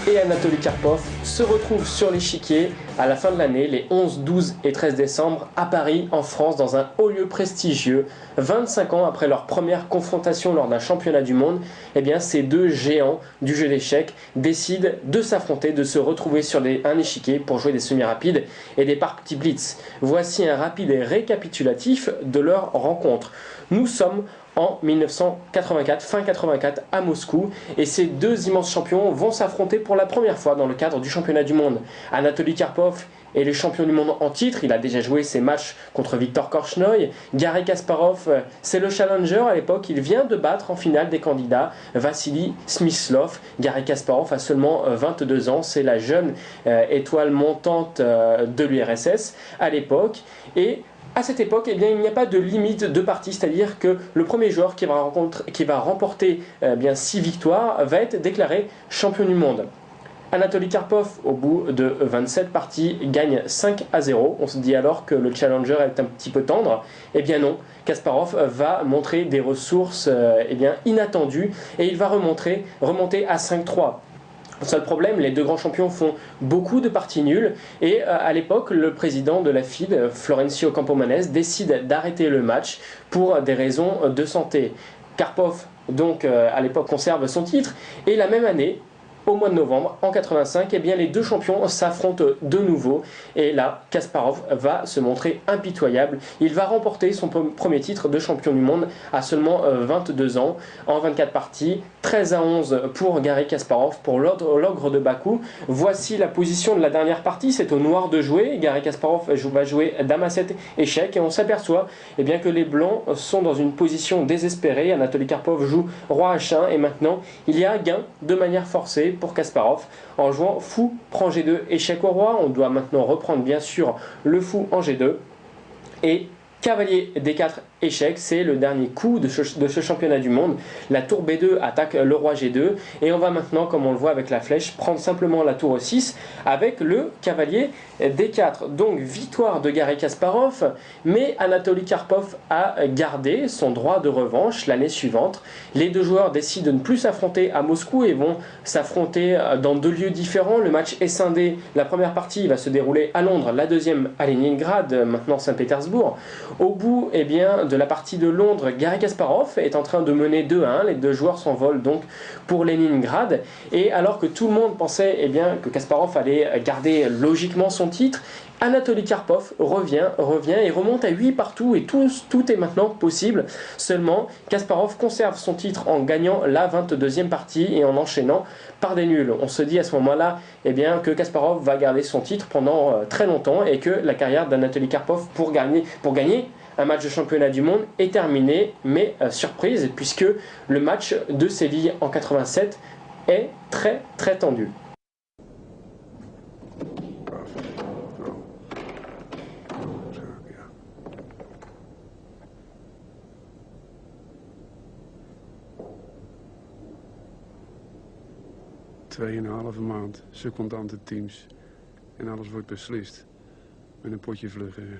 et Anatoly Karpov se retrouvent sur l'échiquier à la fin de l'année, les 11, 12 et 13 décembre, à Paris, en France, dans un haut lieu prestigieux. 25 ans après leur première confrontation lors d'un championnat du monde, eh bien, ces deux géants du jeu d'échecs décident de s'affronter, de se retrouver sur un échiquier pour jouer des semi-rapides et des parties blitz. Voici un rapide récapitulatif de leur rencontre. Nous sommes en 1984, fin 84 à Moscou, et ces deux immenses champions vont s'affronter pour la première fois dans le cadre du championnat du monde. Anatoly Karpov est le champion du monde en titre, il a déjà joué ses matchs contre Viktor Korchnoi. Garry Kasparov, c'est le challenger à l'époque, il vient de battre en finale des candidats Vassili Smyslov. Garry Kasparov a seulement 22 ans, c'est la jeune étoile montante de l'URSS à l'époque, et à cette époque, eh bien, il n'y a pas de limite de partie, c'est-à-dire que le premier joueur qui va remporter 6 victoires va être déclaré champion du monde. Anatoly Karpov, au bout de 27 parties, gagne 5-0. On se dit alors que le challenger est un petit peu tendre. Eh bien non, Kasparov va montrer des ressources inattendues et il va remonter à 5-3. Le seul problème, les deux grands champions font beaucoup de parties nulles et à l'époque, le président de la FIDE, Florencio Campomanes, décide d'arrêter le match pour des raisons de santé. Karpov, donc à l'époque, conserve son titre et la même année, au mois de novembre, en 85, eh bien, les deux champions s'affrontent de nouveau. Et là, Kasparov va se montrer impitoyable. Il va remporter son premier titre de champion du monde à seulement 22 ans, en 24 parties. 13-11 pour Garry Kasparov, pour l'ogre de Bakou. Voici la position de la dernière partie. C'est au noir de jouer. Garry Kasparov va jouer dame à 7 échecs. Et on s'aperçoit eh bien, que les blancs sont dans une position désespérée. Anatoly Karpov joue roi H1. Et maintenant, il y a un gain de manière forcée pour Kasparov en jouant fou prend G2 échec au roi. On doit maintenant reprendre bien sûr le fou en G2 et cavalier D4 échec, c'est le dernier coup de ce championnat du monde. La tour B2 attaque le roi G2 et on va maintenant, comme on le voit avec la flèche, prendre simplement la tour E6 avec le cavalier D4. Donc victoire de Garry Kasparov, mais Anatoly Karpov a gardé son droit de revanche l'année suivante. Les deux joueurs décident de ne plus s'affronter à Moscou et vont s'affronter dans deux lieux différents. Le match est scindé, la première partie va se dérouler à Londres, la deuxième à Leningrad, maintenant Saint-Pétersbourg. Au bout de la partie de Londres, Garry Kasparov est en train de mener 2-1. Les deux joueurs s'envolent donc pour Leningrad. Et alors que tout le monde pensait que Kasparov allait garder logiquement son titre, Anatoly Karpov revient et remonte à 8 partout et tout est maintenant possible. Seulement, Kasparov conserve son titre en gagnant la 22e partie et en enchaînant par des nuls. On se dit à ce moment-là que Kasparov va garder son titre pendant très longtemps et que la carrière d'Anatoly Karpov pour gagner un match de championnat du monde est terminé, mais surprise, puisque le match de Séville en 87 est très très tendu. Tweeënhalve maand, secondante teams. En alles wordt beslist. Met een potje vluggen.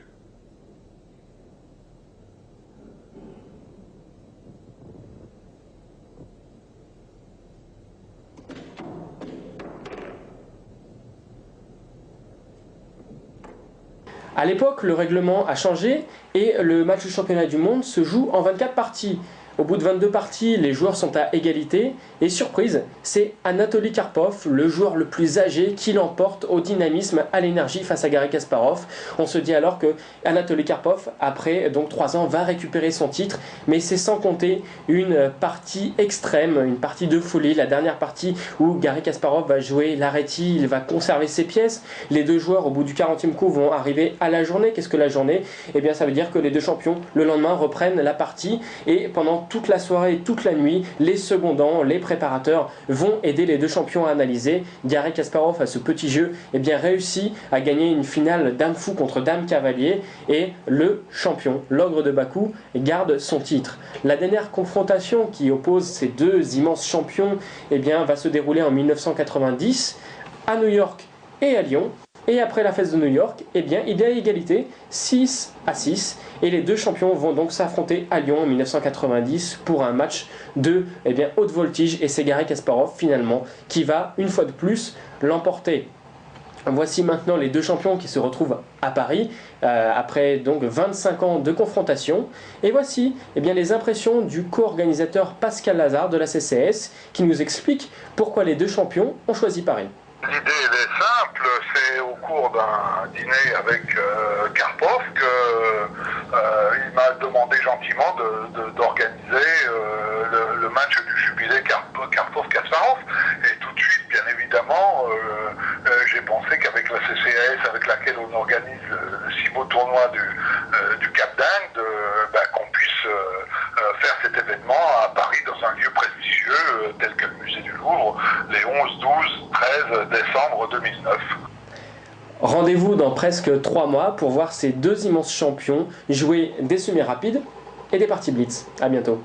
À l'époque, le règlement a changé et le match du championnat du monde se joue en 24 parties. Au bout de 22 parties, les joueurs sont à égalité et surprise, c'est Anatoly Karpov, le joueur le plus âgé, qui l'emporte au dynamisme, à l'énergie face à Garry Kasparov. On se dit alors que Anatoly Karpov, après donc 3 ans, va récupérer son titre, mais c'est sans compter une partie extrême, une partie de folie, la dernière partie où Garry Kasparov va jouer l'Areti, il va conserver ses pièces. Les deux joueurs, au bout du 40e coup, vont arriver à la journée. Qu'est-ce que la journée ? Eh bien, ça veut dire que les deux champions, le lendemain, reprennent la partie et pendant toute la soirée et toute la nuit, les secondants, les préparateurs vont aider les deux champions à analyser. Garry Kasparov, à ce petit jeu, réussit à gagner une finale dame fou contre dame cavalier et le champion, l'ogre de Bakou, garde son titre. La dernière confrontation qui oppose ces deux immenses champions va se dérouler en 1990 à New York et à Lyon. Et après la fête de New York, eh bien, il y a égalité 6-6 et les deux champions vont donc s'affronter à Lyon en 1990 pour un match de haute voltige et c'est Garry Kasparov finalement qui va une fois de plus l'emporter. Voici maintenant les deux champions qui se retrouvent à Paris après donc 25 ans de confrontation. Et voici les impressions du co-organisateur Pascal Lazare de la CCS qui nous explique pourquoi les deux champions ont choisi Paris. L'idée elle est simple, c'est au cours d'un dîner avec Karpov qu'il m'a demandé gentiment d'organiser le match du jubilé Karpov-Kasparov. Et tout de suite, bien évidemment, j'ai pensé qu'avec la CCAS, avec laquelle on organise le si beau tournoi du Cap d'Agde, qu'on puisse faire cet événement à Paris dans un lieu prestigieux tel que le musée du Louvre, les 11, 12, 13 décembre 2009. Rendez-vous dans presque 3 mois pour voir ces deux immenses champions jouer des semi-rapides et des parties blitz. À bientôt.